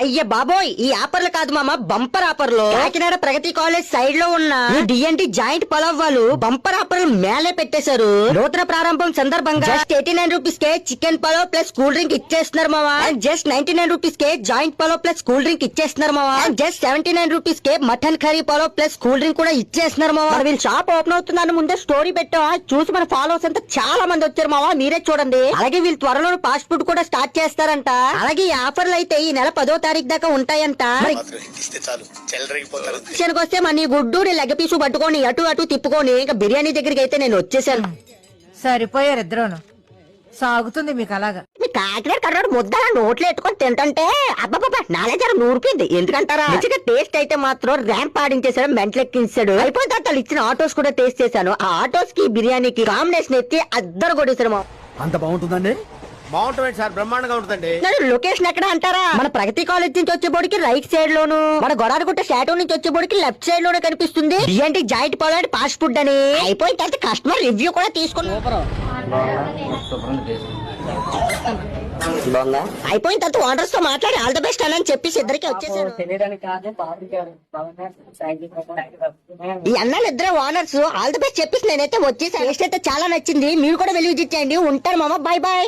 అయ్య బాబోయ్, ఈ ఆఫర్లు కాదు మామ, బంపర్ ఆఫర్లు. కాకినాడ ప్రగతి కాలేజ్ సైడ్ లో ఉన్న డిఎన్టీ జాయింట్ పలావ్ వాళ్ళు బంపర్ ఆఫర్లు మేలే పెట్టేశారు. నూతన ప్రారంభం సందర్భంగా జస్ట్ 89 రూపీస్ కే chicken pulao plus cool drink ఇచ్చేస్తున్నారు మామ. జస్ట్ 99 రూపీస్ కే joint pulao plus cool drink ఇచ్చేస్తున్నారు మామ. జస్ట్ 79 రూపీస్ కే mutton curry pulao plus cool drink కూడా ఇచ్చేస్తున్నారు మామ. వీళ్ళు షాప్ ఓపెన్ అవుతుందని ముందే స్టోరీ పెట్టా, చూసి మన ఫాలోవర్స్ అంతా చాలా మంది వచ్చారు మామ, మీరే చూడండి. అలాగే వీళ్ళు త్వరలో ఫాస్ట్ ఫుడ్ కూడా స్టార్ట్ చేస్తారంట. అలాగే ఈ ఆఫర్లు అయితే ఈ నెల 10వ తారీఖు దాకా ఉంటాయంట. వస్తే మన నీ గుడ్డు నీ లెగ్ పీసు పట్టుకొని అటు అటు తిప్పుకొని ఇంకా బిర్యానీ దగ్గరికి అయితే నేను వచ్చేసాను. సరిపోయారు ఇద్దరును. సాగుతుంది మీకు అలాగా. మీ కాకినాడ కర్రాడు ముద్దలా నోట్లో ఎట్టుకొని తింటుంటే అబ్బాబ్బా నాలేజారు నూరిపోయింది. ఎందుకంటారా, మంచిగా టేస్ట్ అయితే మాత్రం ర్యాంప్ ఆడించేసాడు, మెంటలెక్కించాడు. అయిపోయిన తర్వాత వాళ్ళు ఇచ్చిన ఆటోస్ కూడా టేస్ట్ చేశాను. ఆ ఆటోస్ కి బిర్యానీకి కాంబినేషన్ ఎత్తి అద్దరు కొట్టేశారు. అంత బాగుంటుందండి? బాగుంటుంది సార్, బ్రహ్మాండంగా ఉంటుందండి. లొకేషన్ ఎక్కడ అంటారా, మన ప్రగతి కాలేజ్ నుంచి వచ్చేబోడికి రైట్ సైడ్ లోను, మన గొడాలగుట్ట షాటో నుంచి వచ్చేబోడికి లెఫ్ట్ సైడ్ లోనే కనిపిస్తుంది DNT joint pulao fast food అని. అయిపోయిన తర్వాత కస్టమర్ రివ్యూ కూడా తీసుకున్నాం. అయిపోయిన తర్వాత ఓనర్స్ తో మాట్లాడి ఆల్ ద బెస్ట్ అని చెప్పేసి ఇద్దరికి వచ్చేసారు. ఈ అన్నాలు ఇద్దరు ఓనర్స్ ఆల్ ద బెస్ట్ చెప్పేసి నేనైతే వచ్చేసాను. టేస్ట్ అయితే చాలా నచ్చింది, మీరు కూడా వెళ్ళి విజిట్ చేయండి. ఉంటారు మామ, బాయ్ బాయ్.